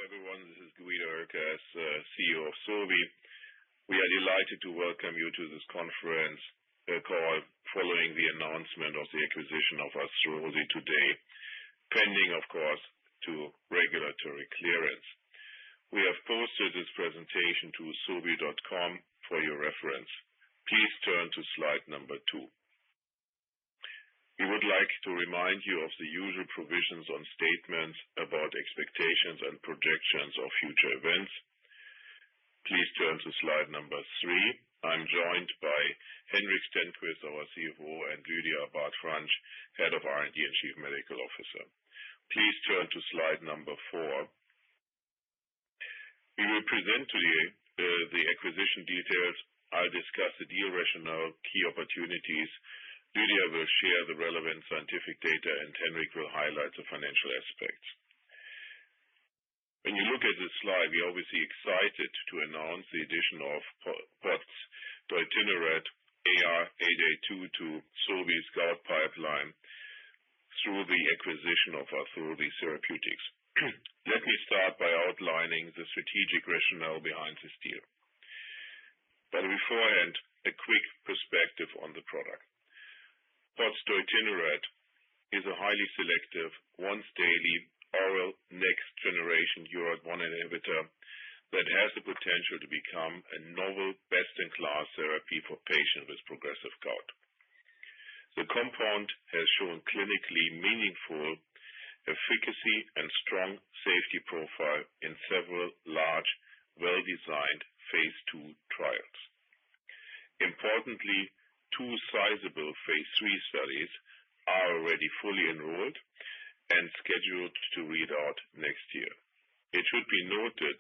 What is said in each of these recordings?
everyone. This is Guido Oelkers, CEO of Sobi. We are delighted to welcome you to this conference call following the announcement of the acquisition of Arthrosi today, pending, of course, to regulatory clearance. We have posted this presentation to sobi.com for your reference. Please turn to slide number 2. We would like to remind you of the usual provisions on statements about expectations and projections of future events. Please turn to slide number 3. I'm joined by Henrik Stenqvist, our CFO, and Lydia Bart-Franch, Head of R&D and Chief Medical Officer. Please turn to slide number 4. We will present today the acquisition details. I'll discuss the deal rationale, key opportunities. Lydia will share the relevant scientific data, and Henrik will highlight the financial aspects. When you look at this slide, we're obviously excited to announce the addition of doitinerad AR882 to Sobi's gout pipeline through the acquisition of Arthrosi Therapeutics. Let me start by outlining the strategic rationale behind this deal. But beforehand, a quick perspective on the product. Doitinerad is a highly selective, once-daily, oral next-generation URAT1 inhibitor that has the potential to become a novel, best-in-class therapy for patients with progressive gout. The compound has shown clinically meaningful efficacy and strong safety profile in several large, well-designed phase 2 trials. Importantly, 2 sizable phase 3 studies are already fully enrolled and scheduled to read out next year. It should be noted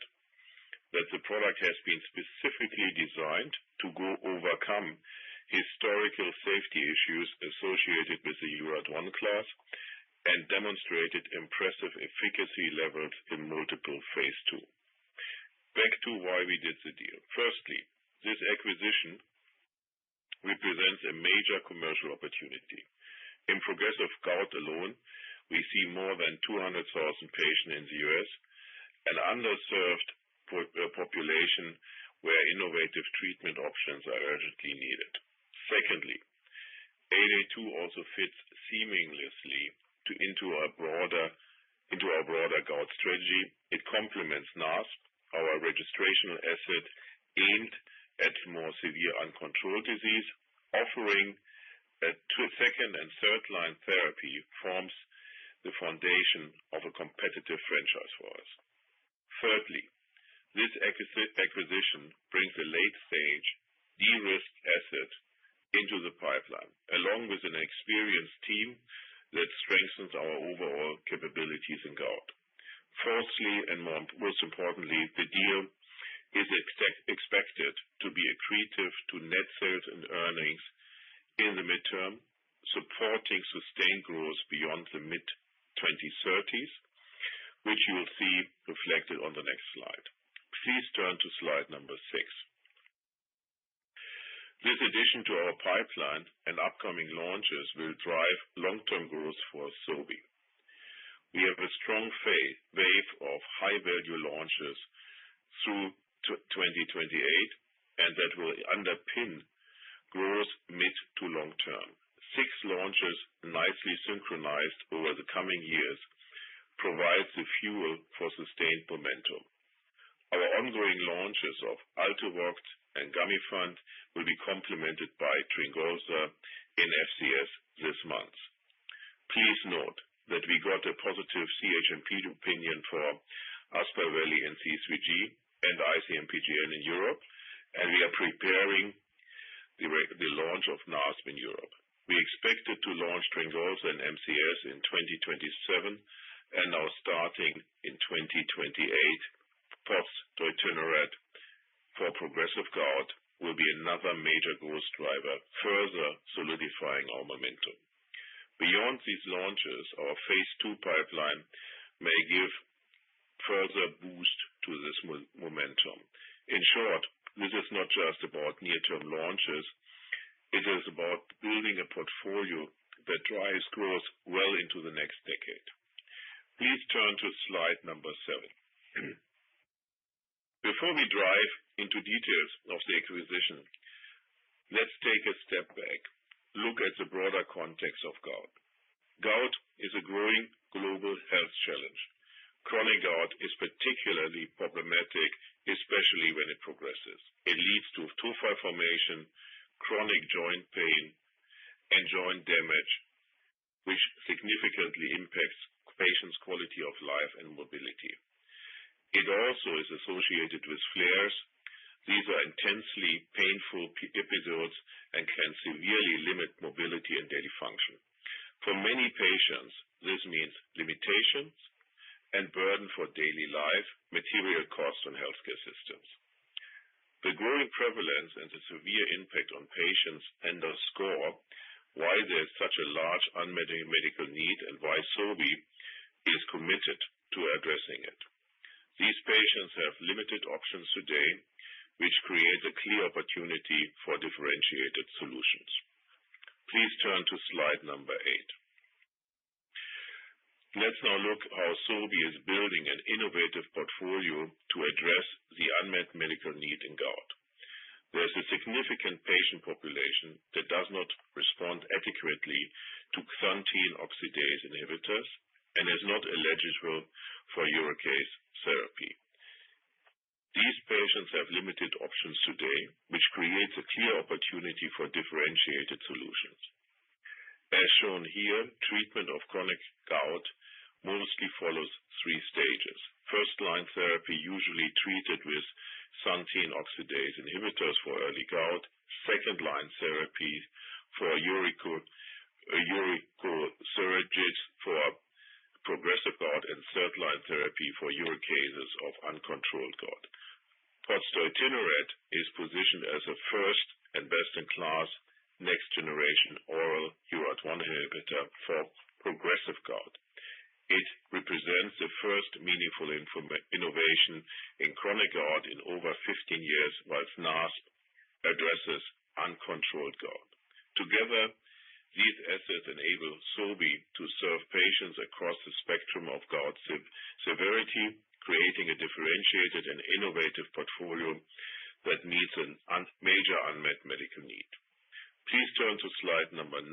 that the product has been specifically designed to overcome historical safety issues associated with the URAT1 class and demonstrated impressive efficacy levels in multiple phase 2. Back to why we did the deal. Firstly, this acquisition represents a major commercial opportunity. In progressive gout alone, we see more than 200,000 patients in the US, an underserved population where innovative treatment options are urgently needed. Secondly, 882 also fits seamlessly into our broader gout strategy. It complements NASP, our registrational asset aimed at more severe uncontrolled disease. Offering a second and third line therapy forms the foundation of a competitive franchise for us. Thirdly, this acquisition brings a late-stage, de-risked asset into the pipeline, along with an experienced team that strengthens our overall capabilities in gout. Fourthly, and most importantly, the deal is expected to be accretive to net sales and earnings in the midterm, supporting sustained growth beyond the mid-2030s, which you will see reflected on the next slide. Please turn to slide number 6. This addition to our pipeline and upcoming launches will drive long-term growth for Sobi. We have a strong wave of high-value launches through 2028, and that will underpin growth mid to long term. 6 launches, nicely synchronized over the coming years, provides the fuel for sustained momentum. Our ongoing launches of Altuvoct and Gamifant will be complemented by Tryngolza in FCS this month. Please note that we got a positive CHMP opinion for Aspaveli and C3G and IC-MPGN in Europe, and we are preparing the launch of NASP in Europe. We expected to launch Tryngolza and MCS in 2027, and now starting in 2028, doitinerad for progressive gout will be another major growth driver, further solidifying our momentum. Beyond these launches, our phase 2 pipeline may give further boost to this momentum. In short, this is not just about near-term launches. It is about building a portfolio that drives growth well into the next decade. Please turn to slide number 7. Before we dive into details of the acquisition, let's take a step back, look at the broader context of gout. Gout is a growing global health challenge. Chronic gout is particularly problematic, especially when it progresses. It leads to tophi formation, chronic joint pain, and joint damage, which significantly impacts patients' quality of life and mobility. It also is associated with flares. These are intensely painful episodes and can severely limit mobility and daily function. For many patients, this means limitations and burden for daily life, material costs on healthcare systems. The growing prevalence and the severe impact on patients underscore why there is such a large unmet medical need and why Sobi is committed to addressing it. These patients have limited options today, which creates a clear opportunity for differentiated solutions. Please turn to slide number 8. Let's now look how Sobi is building an innovative portfolio to address the unmet medical need in gout. There is a significant patient population that does not respond adequately to xanthine oxidase inhibitors and is not eligible for uricase therapy. These patients have limited options today, which creates a clear opportunity for differentiated solutions. As shown here, treatment of chronic gout mostly follows 3 stages. First-line therapy usually treated with xanthine oxidase inhibitors for early gout, second-line therapy for uricosuricates for progressive gout, and third-line therapy for uricases of uncontrolled gout. Pozdeutinurad is positioned as a first and best-in-class next-generation oral URAT1 inhibitor for progressive gout. It represents the first meaningful innovation in chronic gout in over 15 years, whilst NASP addresses uncontrolled gout. Together, these assets enable Sobi to serve patients across the spectrum of gout severity, creating a differentiated and innovative portfolio that meets a major unmet medical need. Please turn to slide number 9,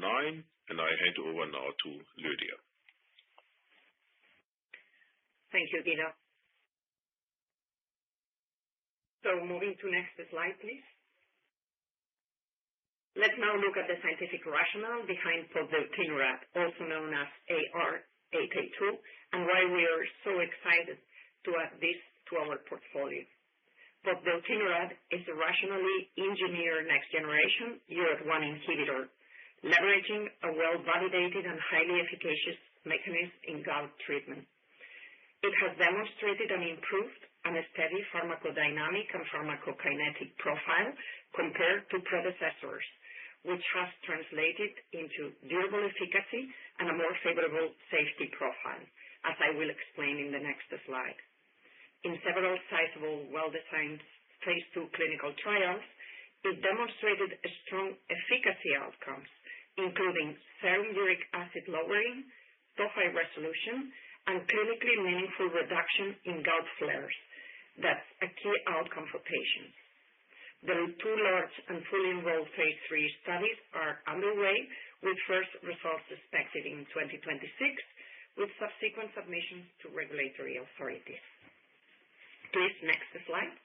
and I hand over now to Lydia. Thank you, Guido. So moving to next slide, please. Let's now look at the scientific rationale behind pozdeutinurad, also known as AR882, and why we are so excited to add this to our portfolio. Pozdeutinurad is a rationally engineered next-generation URAT1 inhibitor, leveraging a well-validated and highly efficacious mechanism in gout treatment. It has demonstrated an improved and a steady pharmacodynamic and pharmacokinetic profile compared to predecessors, which has translated into durable efficacy and a more favorable safety profile, as I will explain in the next slide. In several sizable, well-designed phase 2 clinical trials, it demonstrated strong efficacy outcomes, including serum uric acid lowering, tophi resolution, and clinically meaningful reduction in gout flares. That's a key outcome for patients. The 2 large and fully enrolled phase 3 studies are underway, with first results expected in 2026, with subsequent submissions to regulatory authorities. Please, next slide.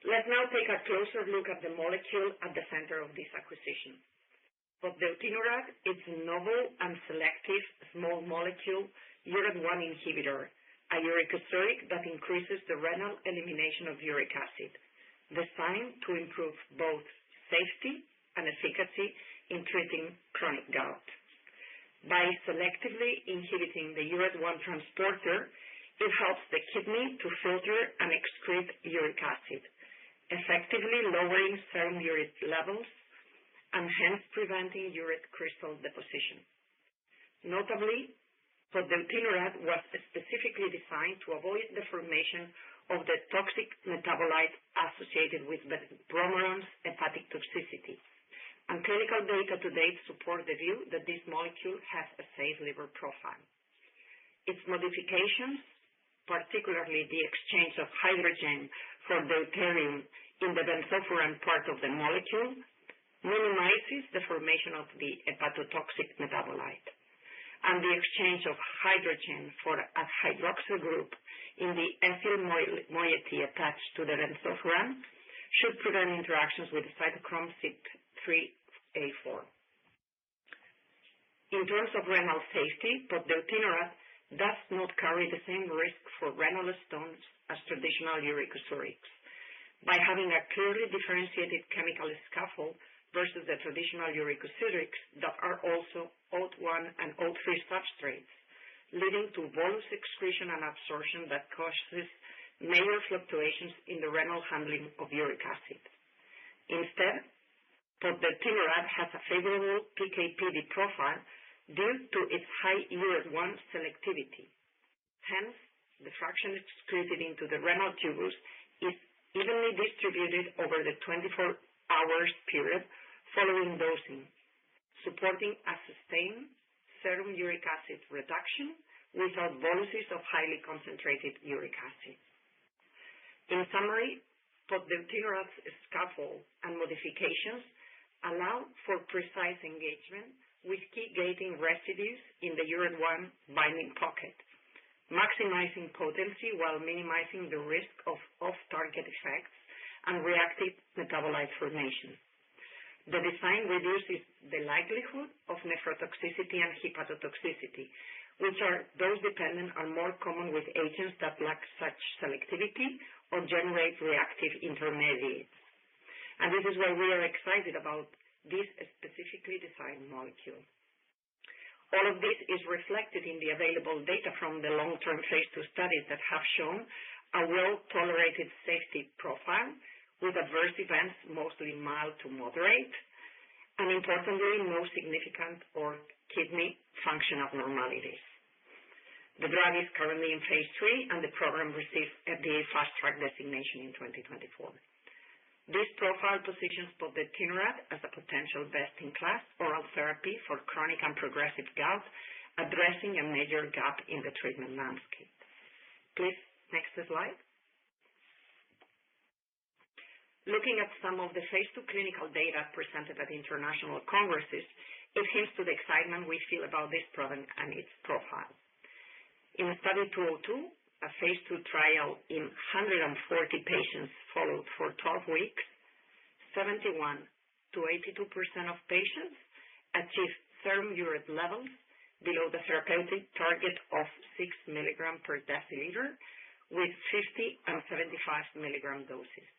Let's now take a closer look at the molecule at the center of this acquisition. Pozdeutinurad is a novel and selective small molecule URAT1 inhibitor, a uricosuric that increases the renal elimination of uric acid, designed to improve both safety and efficacy in treating chronic gout. By selectively inhibiting the URAT1 transporter, it helps the kidney to filter and excrete uric acid, effectively lowering serum uric levels and hence preventing uric crystal deposition. Notably, pozdeutinurad was specifically designed to avoid the formation of the toxic metabolite associated with bromoron's hepatic toxicity, and clinical data to date support the view that this molecule has a safe liver profile. Its modifications, particularly the exchange of hydrogen for deuterium in the benzofuran part of the molecule, minimizes the formation of the hepatotoxic metabolite, and the exchange of hydrogen for a hydroxyl group in the ethyl moiety attached to the benzofuran should prevent interactions with cytochrome C3A4. In terms of renal safety, potdeutinerad does not carry the same risk for renal stones as traditional uricosurics, by having a clearly differentiated chemical scaffold versus the traditional uricosurics that are also OAT1 and OAT3 substrates, leading to bolus excretion and absorption that causes major fluctuations in the renal handling of uric acid. Instead, potdeutinerad has a favorable PK/PD profile due to its high URAT1 selectivity. Hence, the fraction excreted into the renal tubule is evenly distributed over the 24 hours period following dosing, supporting a sustained serum uric acid reduction without boluses of highly concentrated uric acid. In summary, potdeutinerad's scaffold and modifications allow for precise engagement with key gating residues in the URAT1 binding pocket, maximizing potency while minimizing the risk of off-target effects and reactive metabolite formation. The design reduces the likelihood of nephrotoxicity and hepatotoxicity, which are dose-dependent and more common with agents that lack such selectivity or generate reactive intermediates. And this is why we are excited about this specifically designed molecule. All of this is reflected in the available data from the long-term phase 2 studies that have shown a well-tolerated safety profile with adverse events mostly mild to moderate, and importantly, no significant or kidney function abnormalities. The drug is currently in phase 3, and the program received FDA Fast Track designation in 2024. This profile positions potdeutinerad as a potential best-in-class oral therapy for chronic and progressive gout, addressing a major gap in the treatment landscape. Please, next slide. Looking at some of the phase 2 clinical data presented at international congresses, it hints to the excitement we feel about this product and its profile. In Study 202, a phase 2 trial in 140 patients followed for 12 weeks, 71 to 82% of patients achieved serum urate levels below the therapeutic target of 6 milligram per deciliter with 50 and 75 milligram doses.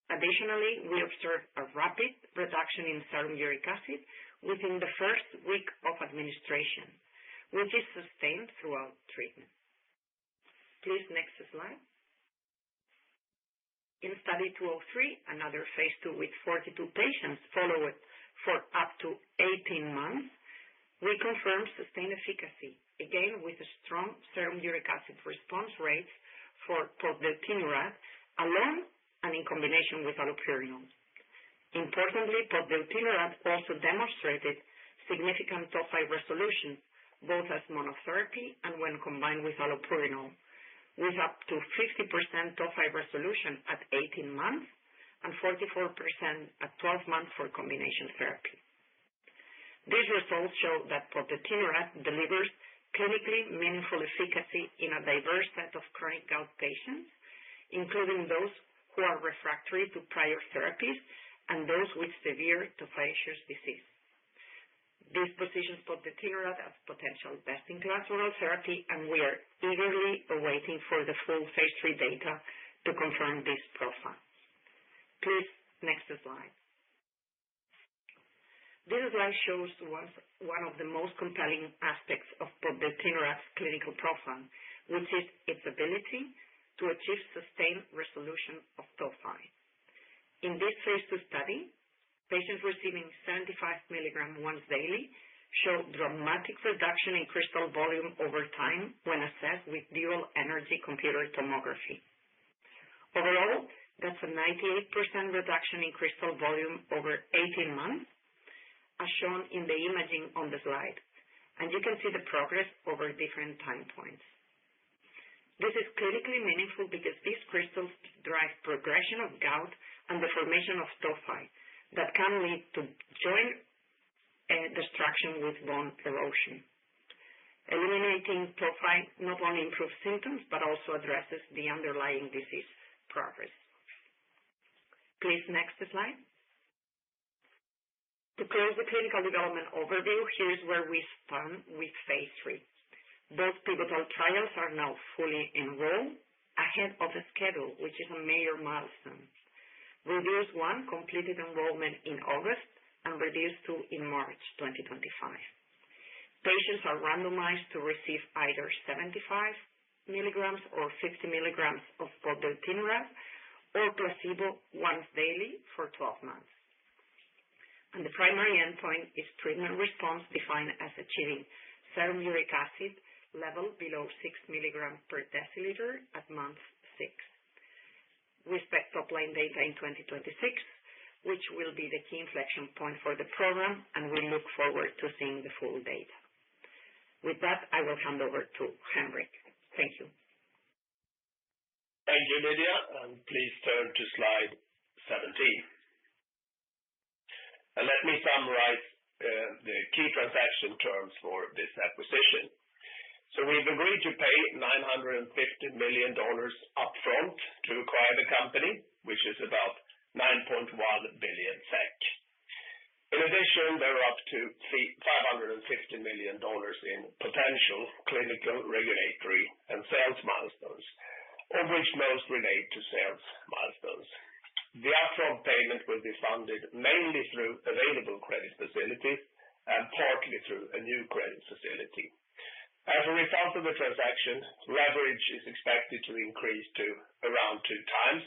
Additionally, we observed a rapid reduction in serum uric acid within the first week of administration, which is sustained throughout treatment. Please, next slide. In Study 203, another phase 2 with 42 patients followed for up to 18 months, we confirmed sustained efficacy, again with a strong serum uric acid response rates for potdeutinerad alone and in combination with allopurinol. Importantly, potdeutinerad also demonstrated significant tophi resolution, both as monotherapy and when combined with allopurinol, with up to 50% tophi resolution at 18 months and 44% at 12 months for combination therapy. These results show that potdeutinerad delivers clinically meaningful efficacy in a diverse set of chronic gout patients, including those who are refractory to prior therapies and those with severe tophaceous disease. This positions potdeutinerad as potential best-in-class oral therapy, and we are eagerly awaiting for the full phase 3 data to confirm this profile. Please, next slide. This slide shows one of the most compelling aspects of potdeutinerad's clinical profile, which is its ability to achieve sustained resolution of tophi. In this phase 2 study, patients receiving 75 milligram once daily showed dramatic reduction in crystal volume over time when assessed with dual energy computer tomography. Overall, that's a 98% reduction in crystal volume over 18 months, as shown in the imaging on the slide, and you can see the progress over different time points. This is clinically meaningful because these crystals drive progression of gout and the formation of tophi that can lead to joint destruction with bone erosion. Eliminating tophi not only improves symptoms but also addresses the underlying disease progress. Please, next slide. To close the clinical development overview, here's where we stand with phase 3. Both pivotal trials are now fully enrolled ahead of the schedule, which is a major milestone. Reduce 1 completed enrollment in August and Reduce 2 in March 2025. Patients are randomized to receive either 75 milligrams or 50 milligrams of pozdeutinurad or placebo once daily for 12 months. And the primary endpoint is treatment response defined as achieving serum uric acid level below 6 milligrams per deciliter at month 6. We expect top-line data in 2026, which will be the key inflection point for the program, and we look forward to seeing the full data. With that, I will hand over to Henrik. Thank you. Thank you, Lydia, and please turn to slide 17. And let me summarize the key transaction terms for this acquisition. So we've agreed to pay $950 million upfront to acquire the company, which is about 9.1 billion SEK. In addition, there are up to $550 million in potential clinical, regulatory, and sales milestones, of which most relate to sales milestones. The upfront payment will be funded mainly through available credit facilities and partly through a new credit facility. As a result of the transaction, leverage is expected to increase to around 2 times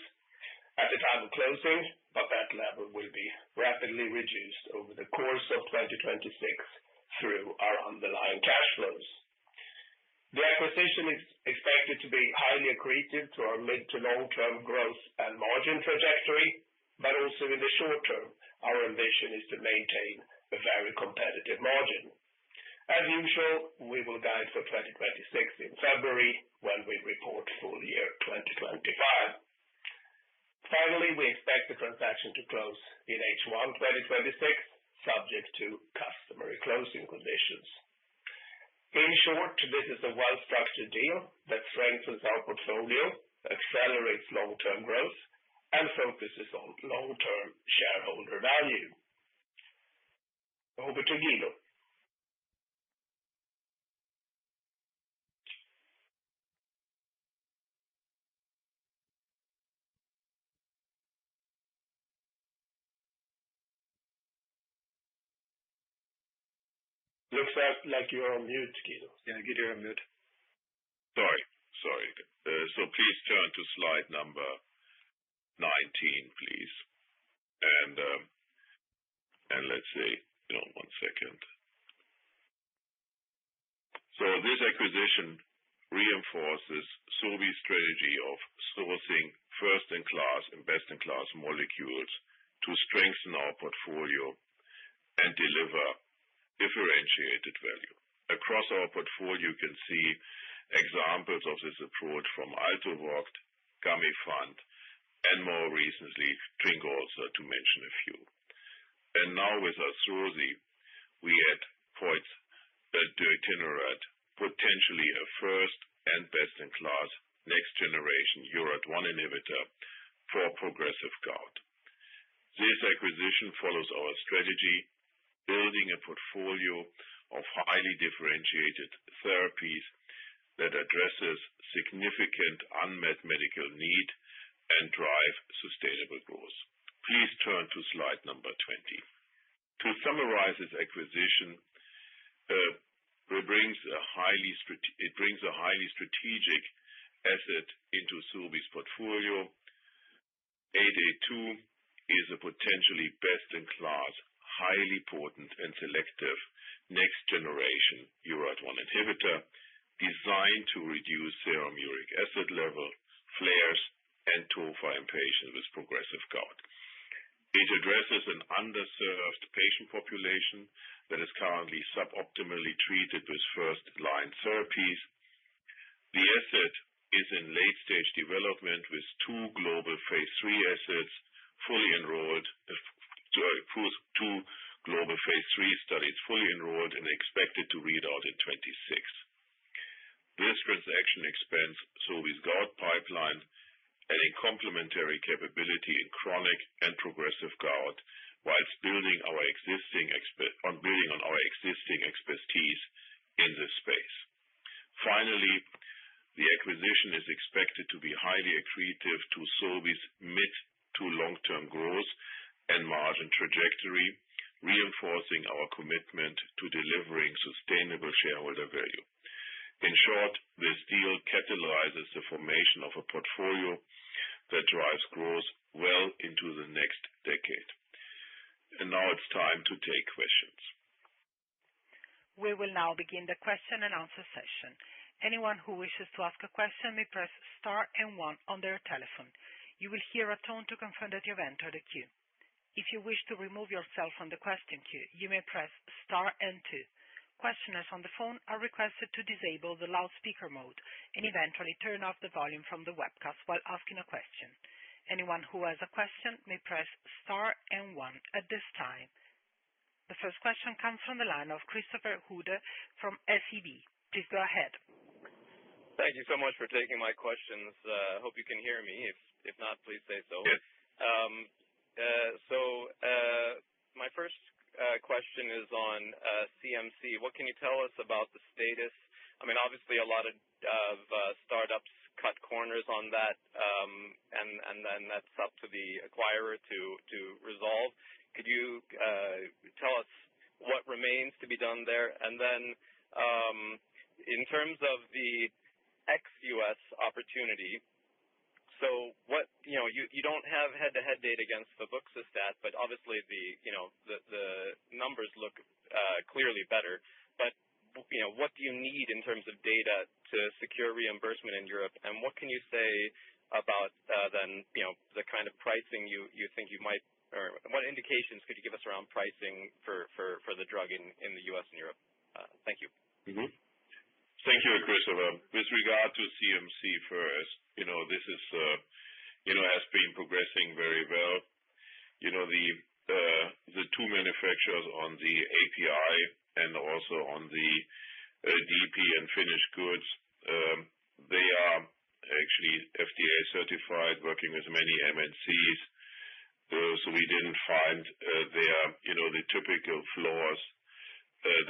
at the time of closing, but that level will be rapidly reduced over the course of 2026 through our underlying cash flows. The acquisition is expected to be highly accretive to our mid to long-term growth and margin trajectory, but also in the short term, our ambition is to maintain a very competitive margin. As usual, we will guide for 2026 in February when we report full year 2025. Finally, we expect the transaction to close in H1 2026, subject to customary closing conditions. In short, this is a well-structured deal that strengthens our portfolio, accelerates long-term growth, and focuses on long-term shareholder value. Over to Guido. Looks like you're on mute, Guido. Yeah, Guido, you're on mute. Sorry. So please turn to slide number 19, please. And let's say, 1 second. So this acquisition reinforces Sobi's strategy of sourcing first-in-class and best-in-class molecules to strengthen our portfolio and deliver differentiated value. Across our portfolio, you can see examples of this approach from Altuviiio, Gamifant, and more recently, Tryngolza, to mention a few. And now with Arthrosi, we add pozdeutinurad, potentially a first and best-in-class next-generation URAT1 inhibitor for progressive gout. This acquisition follows our strategy, building a portfolio of highly differentiated therapies that addresses significant unmet medical need and drive sustainable growth. Please turn to slide number 20. To summarize this acquisition, it brings a highly strategic asset into Sobi's portfolio. 882 is a potentially best-in-class, highly potent and selective next-generation URAT1 inhibitor designed to reduce serum uric acid level, flares, and tophi in patients with progressive gout. It addresses an underserved patient population that is currently suboptimally treated with first-line therapies. The asset is in late-stage development with two global phase 3 assets fully enrolled, two global phase 3 studies fully enrolled and expected to read out in 2026. This transaction expands Sobi's gout pipeline, adding complementary capability in chronic and progressive gout, whilst building on our existing expertise in this space. Finally, the acquisition is expected to be highly accretive to Sobi's mid to long-term growth and margin trajectory, reinforcing our commitment to delivering sustainable shareholder value. In short, this deal catalyzes the formation of a portfolio that drives growth well into the next decade. And now it's time to take questions. We will now begin the question and answer session. Anyone who wishes to ask a question may press star and 1 on their telephone. You will hear a tone to confirm that you have entered a queue. If you wish to remove yourself from the question queue, you may press star and 2. Questioners on the phone are requested to disable the loudspeaker mode and eventually turn off the volume from the webcast while asking a question. Anyone who has a question may press star and 1 at this time. The first question comes from the line of Christopher Uhde from SEB. Please go ahead. Thank you so much for taking my questions. I hope you can hear me. If not, please say so. Yes. My first question is on CMC. What can you tell us about the status? I mean, obviously a lot of startups cut corners on that, and then that's up to the acquirer to resolve. Could you tell us what remains to be done there? And then in terms of the ex-US opportunity, so what, you don't have head-to-head data against febuxostat, but obviously the numbers look clearly better. But what do you need in terms of data to secure reimbursement in Europe? And what can you say about then the kind of pricing you think you might, or what indications could you give us around pricing for the drug in the US and Europe? Thank you. Mm-hmm. Thank you, Christopher. With regard to CMC first, this is, has been progressing very well. The two manufacturers on the API and also on the DP and finished goods, they are actually FDA certified, working with many MNCs. So we didn't find there, the typical flaws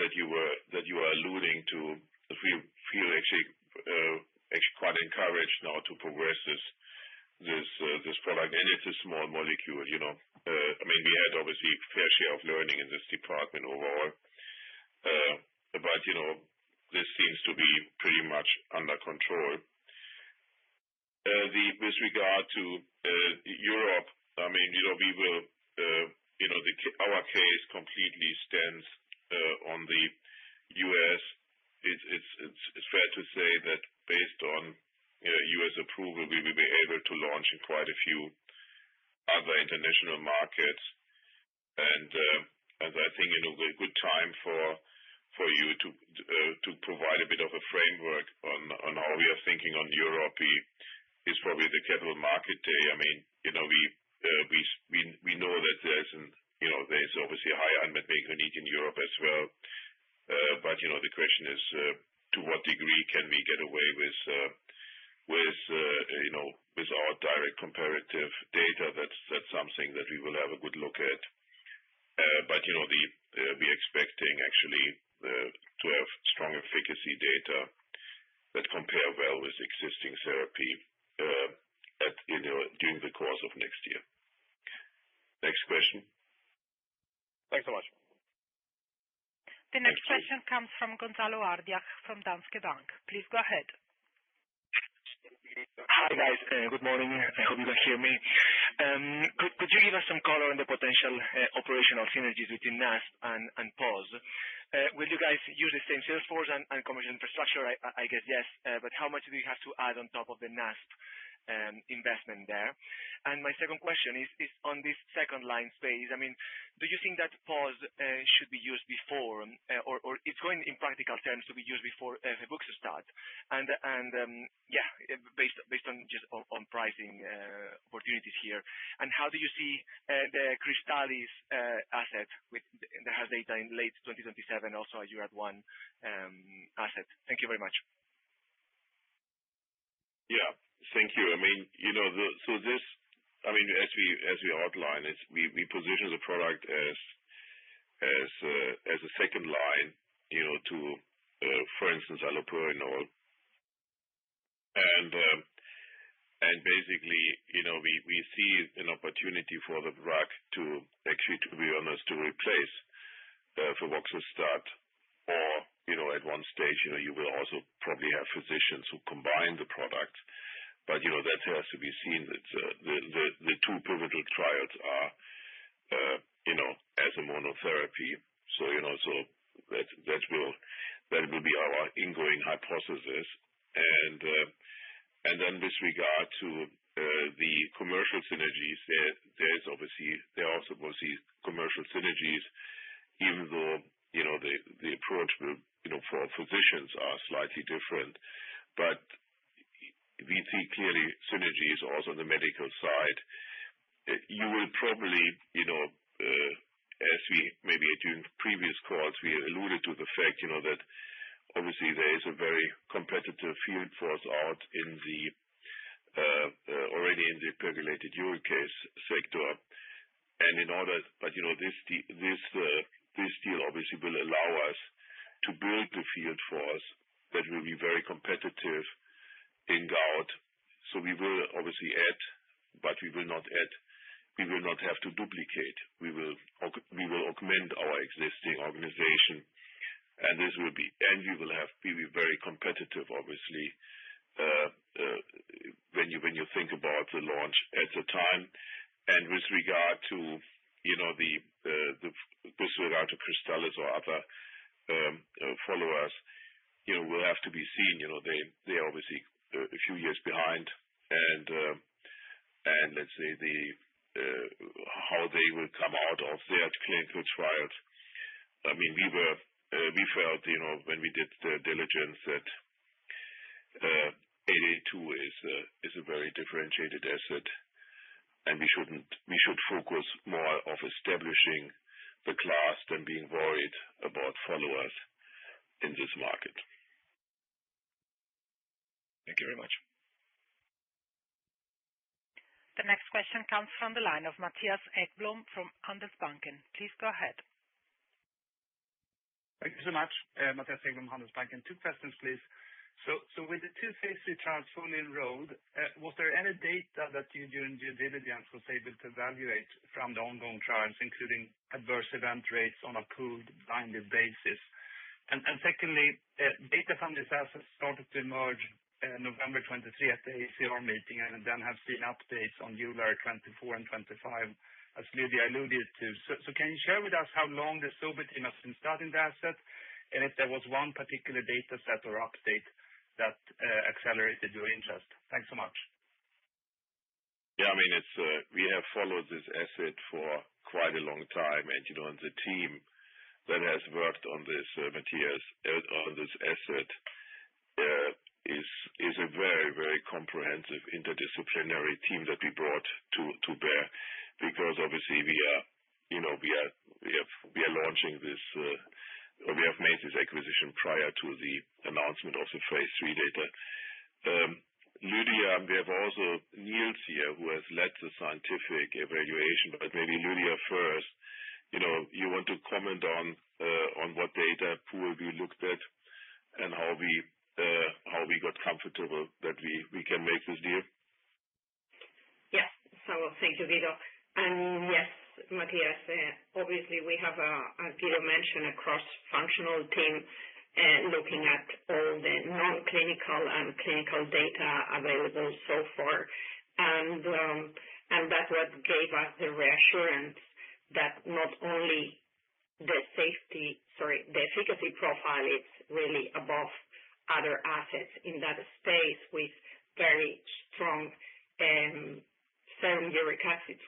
that you are alluding to. We feel actually quite encouraged now to progress this product, and it's a small molecule. We had obviously fair share of learning in this department overall, but this seems to be pretty much under control. With regard to Europe, we will, our case completely stands on the US. It's fair to say that based on US approval, we will be able to launch in quite a few other international markets. And I think, a good time for you to provide a bit of a framework on how we are thinking on Europe is probably the Capital Market Day. We know that there's obviously a high unmet medical need in Europe as well. But the question is, to what degree can we get away without direct comparative data? That's something that we will have a good look at. But we're expecting actually to have strong efficacy data that compare well with existing therapy during the course of next year. Next question. Thanks so much. The next question comes from Gonzalo Ardiach from Danske Bank. Please go ahead. Hi, guys. Good morning. I hope you can hear me. Could you give us some color on the potential operational synergies between NASP and POS? Will you guys use the same sales force and commercial infrastructure? I guess yes. But how much do you have to add on top of the NASP investment there? And my second question is on this second line space. I mean, do you think that POS should be used before, or it's going in practical terms to be used before febuxostat? And based on just on pricing opportunities here. And how do you see the Cristallis asset that has data in late 2027, also a URAT1 asset? Thank you very much. Yeah, thank you. I mean, as we outlined, we position the product as a second line, to, for instance, allopurinol. And basically, we see an opportunity for the drug to actually, to be honest, to replace febuxostat, or, at one stage, you will also probably have physicians who combine the product. But, that has to be seen. It's, the two pivotal trials are, as a monotherapy. So, that will be our ingoing hypothesis. And then with regard to the commercial synergies, there are also obviously commercial synergies, even though, the approach will, for physicians are slightly different. But we see clearly synergies also on the medical side. You will probably, as we maybe during previous calls, we alluded to the fact, that obviously there is a very competitive field force out in the already in the pegylated uricase sector. And this deal obviously will allow us to build the field force that will be very competitive in gout. So we will obviously add, but we will not have to duplicate. We will augment our existing organization, and we will be very competitive, obviously, when you think about the launch at the time. And with regard to Cristallis or other followers, will have to be seen. They are obviously a few years behind, and let's say how they will come out of their clinical trials. I mean, we felt, when we did the diligence, that 882 is a very differentiated asset, and we should focus more of establishing the class than being worried about followers in this market. Thank you very much. The next question comes from the line of Mattias Ekblom from Handelsbanken. Please go ahead. Thank you so much. Mattias Ekblom, Handelsbanken. Two questions, please. So with the two phase 3 trials fully enrolled, was there any data that you during due diligence was able to evaluate from the ongoing trials, including adverse event rates on a pooled blinded basis? And secondly, data from this asset started to emerge November 23 at the ACR meeting, and then have seen updates on EULAR 24 and 25, as Lydia alluded to. So can you share with us how long the Sobi team has been studying the asset, and if there was one particular data set or update that accelerated your interest? Thanks so much. Yeah, I mean, we have followed this asset for quite a long time, and and the team that has worked on this, Matthias, on this asset, is a very, very comprehensive interdisciplinary team that we brought to bear, because obviously we are launching this. We have made this acquisition prior to the announcement of the phase 3 data. Lydia, we have also Niels here, who has led the scientific evaluation, but maybe Lydia first, you want to comment on what data pool we looked at and how we got comfortable that we can make this deal? Yes. So thank you, Guido. And yes, Matthias, obviously we have, as Guido mentioned, a cross-functional team looking at all the non-clinical and clinical data available so far. And that's what gave us the reassurance that not only the efficacy profile is really above other assets in that space with very strong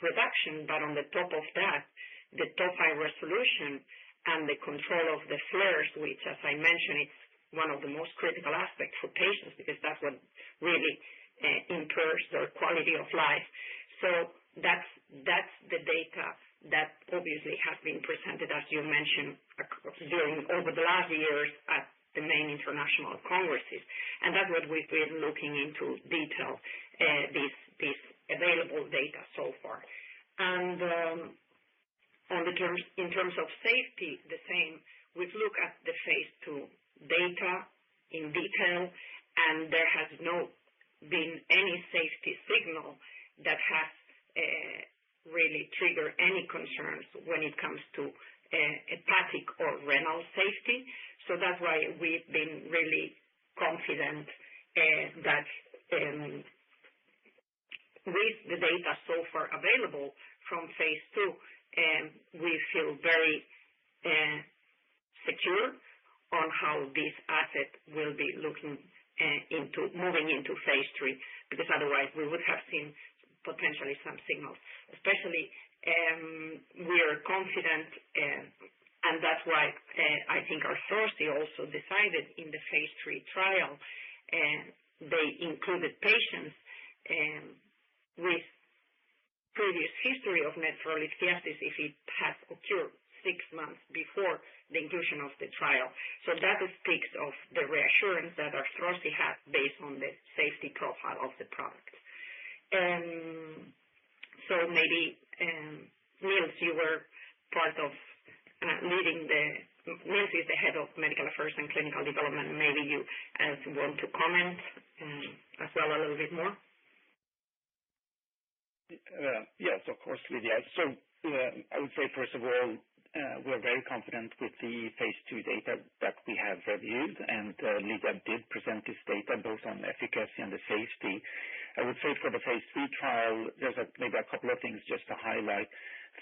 reduction, but on the top of that, the top-eye resolution and the control of the flares, which, as I mentioned, it's one of the most critical aspects for patients because that's what really impairs their quality of life. So that's the data that obviously has been presented, as you mentioned, over the last years at the main international congresses. And that's what we've been looking into detail, this available data so far. And in terms of safety, the same. We've looked at the phase 2 data in detail, and there has not been any safety signal that has really triggered any concerns when it comes to hepatic or renal safety. So that's why we've been really confident that with the data so far available from phase 2, we feel very secure on how this asset will be moving into phase 3, because otherwise we would have seen potentially some signals. Especially, we are confident, and that's why I think Arthrosi also decided in the phase 3 trial, they included patients with previous history of nephrolithiasis if it has occurred 6 months before the inclusion of the trial. So that speaks of the reassurance that Arthrosi has based on the safety profile of the product. So maybe, Niels, you were part of Niels is the head of medical affairs and clinical development. Maybe you want to comment as well a little bit more? Yes, of course, Lydia. So I would say, first of all, we're very confident with the phase 2 data that we have reviewed, and Lydia did present this data both on efficacy and the safety. I would say for the phase 3 trial, there's maybe a couple of things just to highlight.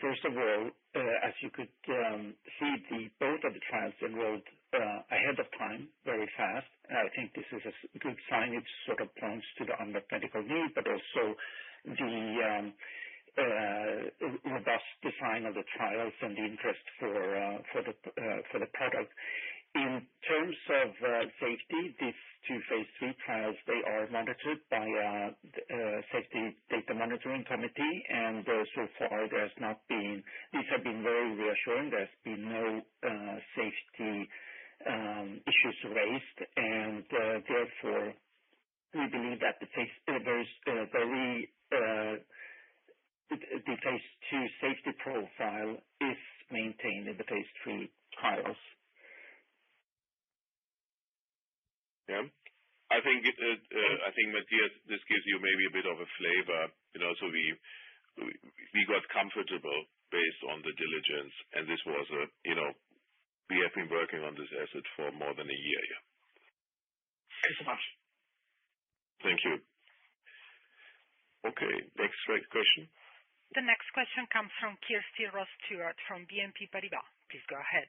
First of all, as you could see, both of the trials enrolled ahead of time, very fast. I think this is a good sign. It sort of points to the unmet medical need, but also the robust design of the trials and the interest for the product. In terms of safety, these 2 phase 3 trials, they are monitored by a safety data monitoring committee, and so far there's not been. These have been very reassuring. There's been no safety issues raised, and therefore we believe that the phase 2 safety profile is maintained in the phase 3 trials. Yeah, I think Matthias, this gives you maybe a bit of a flavor. So we got comfortable based on the diligence, and this was we have been working on this asset for more than a year. Yeah. Thanks so much. Thank you. Okay, next question. The next question comes from Kirsty Ross-Stewart from BNP Paribas. Please go ahead.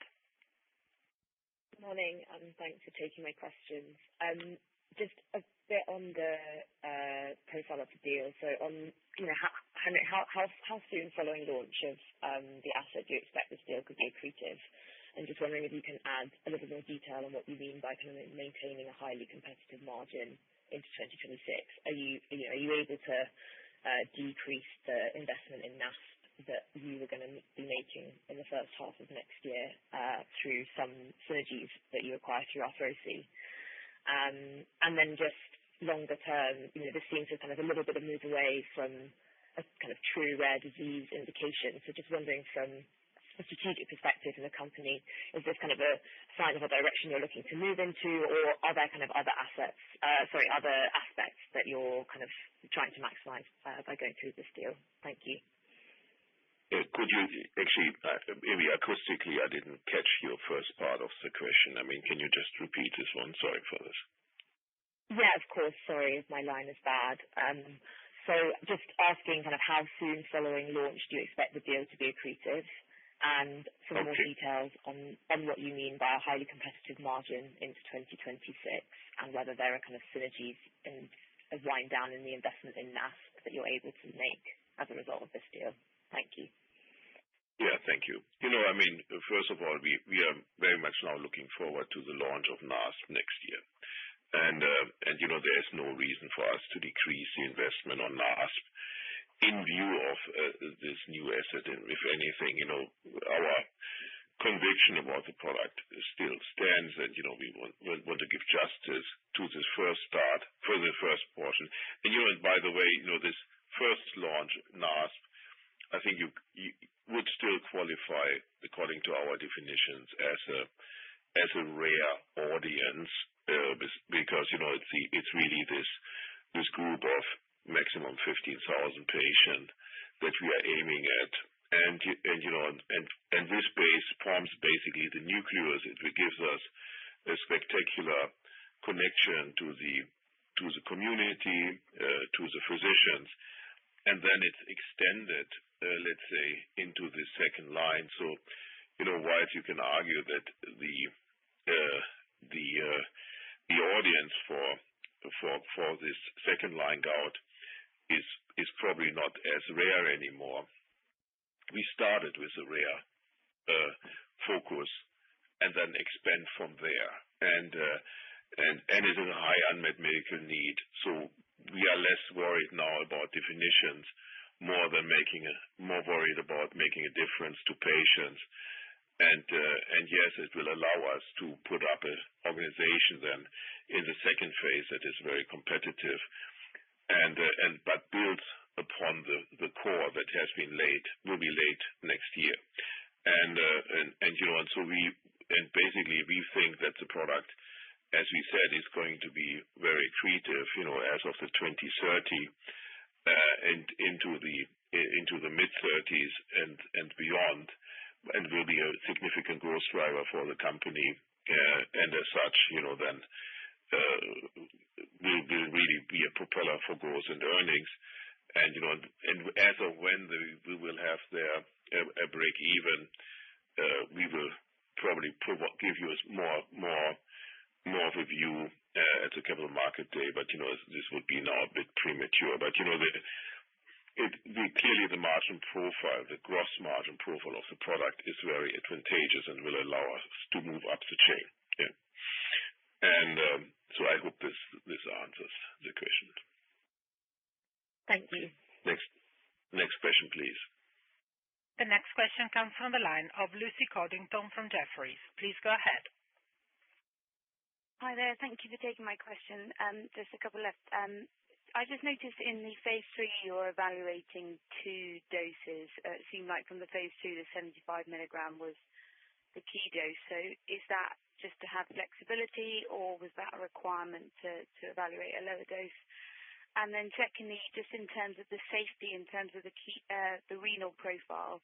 Good morning, and thanks for taking my questions. Just a bit on the profile of the deal. So how soon following launch of the asset do you expect this deal could be accretive? And just wondering if you can add a little more detail on what you mean by kind of maintaining a highly competitive margin into 2026. Are you able to decrease the investment in NASP that you were going to be making in the first half of next year through some synergies that you acquire through Arthrosi? And then just longer term, this seems to kind of a little bit of move away from a kind of true rare disease indication. So just wondering from a strategic perspective in the company, is this kind of a sign of a direction you're looking to move into, or are there kind of other other aspects that you're kind of trying to maximize by going through this deal? Thank you. Could you actually, maybe acoustically, I didn't catch your first part of the question. I mean, can you just repeat this one? Sorry for this. Yeah, of course. Sorry if my line is bad. So just asking kind of how soon following launch do you expect the deal to be accretive? And some more details on what you mean by a highly competitive margin into 2026, and whether there are kind of synergies and a wind down in the investment in NASP that you're able to make as a result of this deal? Thank you. Yeah, thank you. First of all, we are very much now looking forward to the launch of NASP next year. And there is no reason for us to decrease the investment on NASP in view of this new asset. And if anything, our conviction about the product still stands, and we want to give justice to this first start for the first portion. And by the way, this first launch NASP, I think you would still qualify according to our definitions as a rare audience because it's really this group of maximum 15,000 patients that we are aiming at. And this base forms basically the nucleus. It gives us a spectacular connection to the community, to the physicians, and then it's extended, let's say, into the second line. So, while you can argue that the audience for this second line gout is probably not as rare anymore. We started with a rare focus and then expand from there. And it is a high unmet medical need. So we are less worried now about definitions, more worried about making a difference to patients. And yes, it will allow us to put up an organization then in the second phase that is very competitive but builds upon the core that has been will be laid next year. And so basically we think that the product, as we said, is going to be very accretive, as of the 2030 and into the mid-30s and beyond, and will be a significant growth driver for the company. And as such, then will really be a propeller for growth and earnings. And as of when we will have a break even, we will probably give you more of a view at the Capital Market Day. But this would be now a bit premature. But clearly the margin profile, the gross margin profile of the product is very advantageous and will allow us to move up the chain. Yeah. And so I hope this answers the question. Thank you. Next question, please. The next question comes from the line of Lucy Codrington from Jefferies. Please go ahead. Hi there. Thank you for taking my question. Just a couple left. I just noticed in the phase 3 you're evaluating 2 doses. It seemed like from the phase 2 the 75 milligram was the key dose. So is that just to have flexibility, or was that a requirement to evaluate a lower dose? And then secondly, just in terms of the safety, in terms of the renal profile,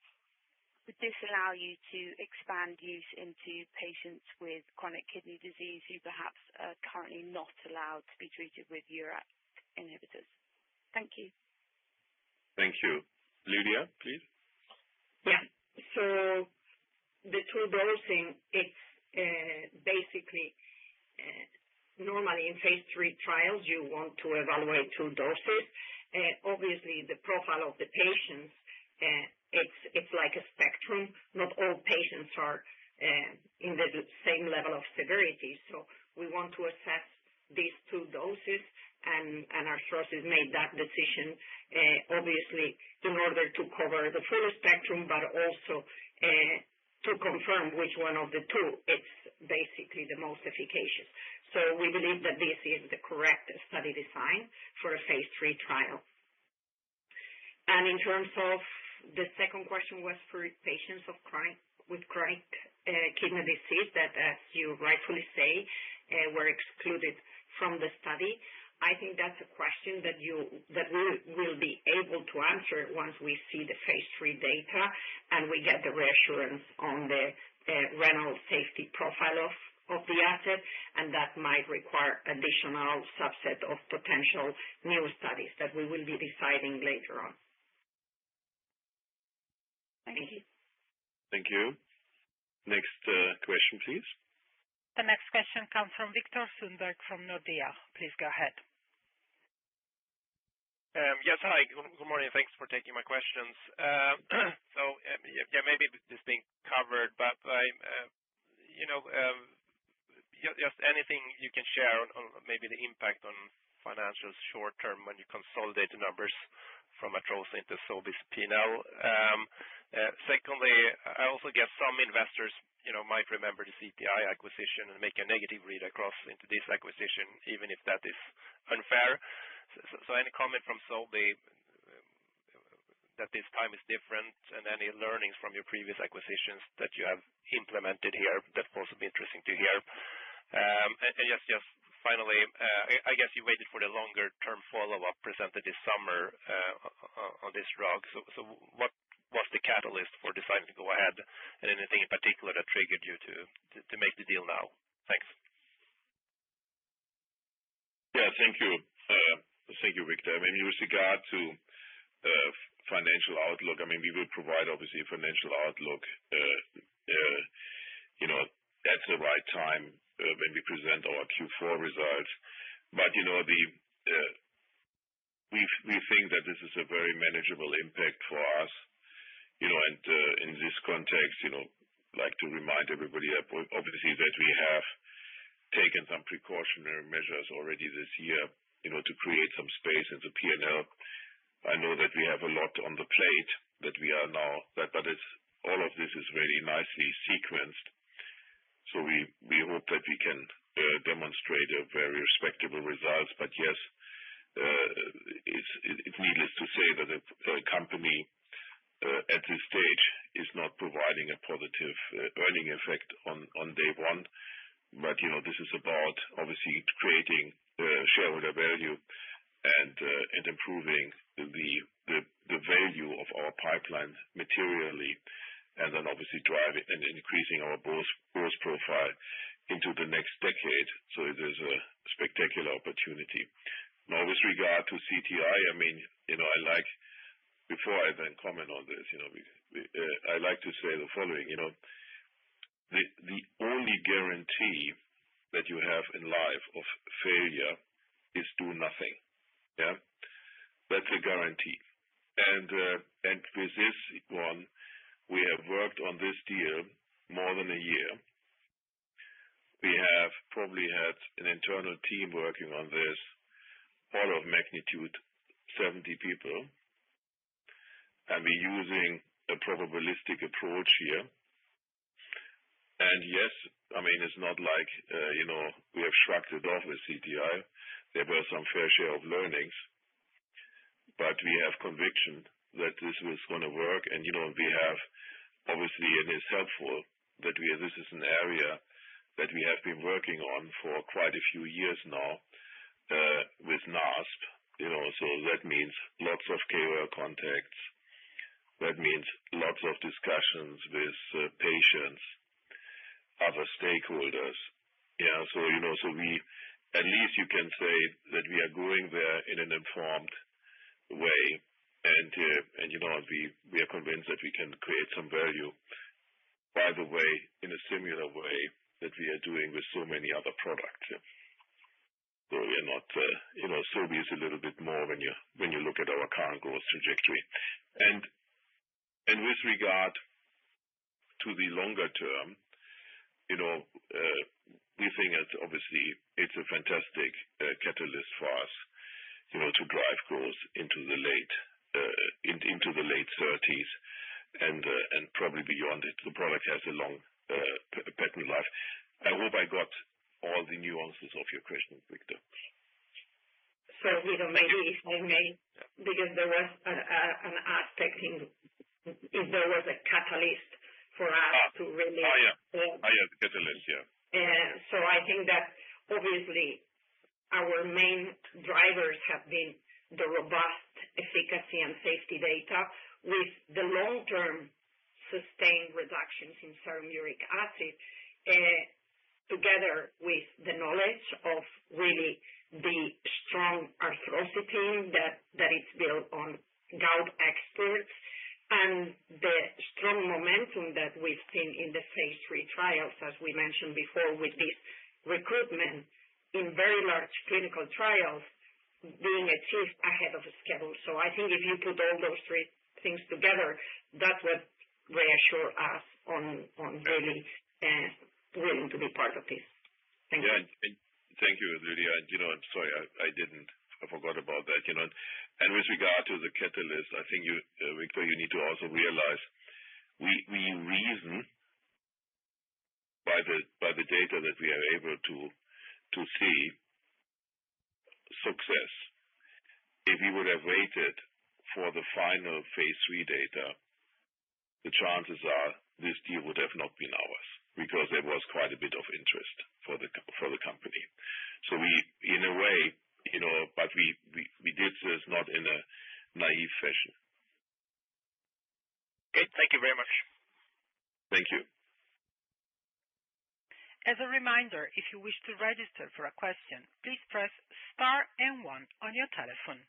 would this allow you to expand use into patients with chronic kidney disease who perhaps are currently not allowed to be treated with URAT inhibitors? Thank you. Thank you. Lydia, please. Yeah. So the 2 dosing, it's basically normally in phase 3 trials, you want to evaluate 2 doses. Obviously, the profile of the patients, it's like a spectrum. Not all patients are in the same level of severity. So we want to assess these 2 doses, and Arthrosi made that decision, obviously, in order to cover the full spectrum, but also to confirm which one of the 2 it's basically the most efficacious. So we believe that this is the correct study design for a phase 3 trial. And in terms of the second question was for patients with chronic kidney disease that, as you rightfully say, were excluded from the study. I think that's a question that we will be able to answer once we see the phase 3 data and we get the reassurance on the renal safety profile of the asset, and that might require additional subset of potential new studies that we will be deciding later on. Thank you. Thank you. Next question, please. The next question comes from Viktor Sundberg from Nordea. Please go ahead. Yes, hi. Good morning. Thanks for taking my questions. Maybe this being covered, but just anything you can share on maybe the impact on financials short term when you consolidate the numbers from Arthrosi into Sobi's P&L. Secondly, I also guess some investors might remember the CTI acquisition and make a negative read across into this acquisition, even if that is unfair. Any comment from Sobi that this time is different, and any learnings from your previous acquisitions that you have implemented here, that would also be interesting to hear. Just finally, I guess you waited for the longer-term follow-up presented this summer on this drug. What was the catalyst for deciding to go ahead, and anything in particular that triggered you to make the deal now? Thanks. Yeah, thank you. Thank you, Victor. I mean, with regard to financial outlook, I mean, we will provide, obviously, a financial outlook at the right time when we present our Q4 results. But we think that this is a very manageable impact for us. And in this context, like to remind everybody, obviously, that we have taken some precautionary measures already this year, to create some space in the P&L. I know that we have a lot on the plate that we are now, but all of this is very nicely sequenced. So we hope that we can demonstrate a very respectable results. But yes, it's needless to say that a company at this stage is not providing a positive earning effect on day one. But this is about obviously creating shareholder value and improving the value of our pipeline materially, and then obviously driving and increasing our growth profile into the next decade. So it is a spectacular opportunity. Now, with regard to CTI, I mean, before I then comment on this, I like to say the following. The only guarantee that you have in life of failure is do nothing. Yeah, that's a guarantee. And with this one, we have worked on this deal more than a year. We have probably had an internal team working on this, order of magnitude 70 people, and we're using a probabilistic approach here. And yes, I mean, it's not like we have shrugged it off with CTI. There were some fair share of learnings, but we have conviction that this was going to work. And we have obviously, and it's helpful that this is an area that we have been working on for quite a few years now with NASP. So that means lots of KOL contacts. That means lots of discussions with patients, other stakeholders. Yeah, so we, at least you can say that we are going there in an informed way, and we are convinced that we can create some value, by the way, in a similar way that we are doing with so many other products. Yeah. So we are not, Sobi is a little bit more when you look at our current growth trajectory. And with regard to the longer term, we think it's a fantastic catalyst for us, to drive growth into the late 30s and probably beyond it. The product has a long patent life. I hope I got all the nuances of your question, Victor. So, maybe if I may, because there was an aspect if there was a catalyst for us to really... the catalyst, yeah. So I think that obviously our main drivers have been the robust efficacy and safety data with the long-term sustained reductions in serum uric acid, together with the knowledge of really the strong Arthrosi team that it's built on gout experts, and the strong momentum that we've seen in the phase 3 trials, as we mentioned before, with this recruitment in very large clinical trials, being achieved ahead of schedule. So I think if you put all those three things together, that's what reassure us on really willing to be part of this. Thank you. Thank you, Lydia. I'm sorry, I forgot about that. And with regard to the catalyst, I think Victor, you need to also realize we reason by the data that we are able to see success. If we would have waited for the final phase 3 data, the chances are this deal would have not been ours because there was quite a bit of interest for the company. So we, in a way, but we did this not in a naive fashion. Okay, thank you very much. Thank you. As a reminder, if you wish to register for a question, please press star and 1 on your telephone.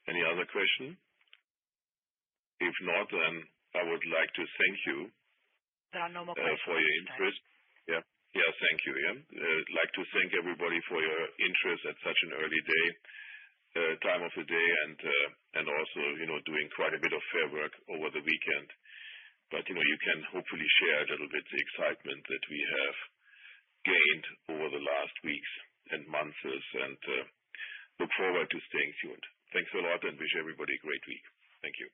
Any other question? If not, then I would like to thank you There are no more questions for your interest. Yeah, thank you. I'd like to thank everybody for your interest at such an early time of the day, and also doing quite a bit of fair work over the weekend. But you can hopefully share a little bit the excitement that we have gained over the last weeks and months, and look forward to staying tuned. Thanks a lot, and wish everybody a great week. Thank you.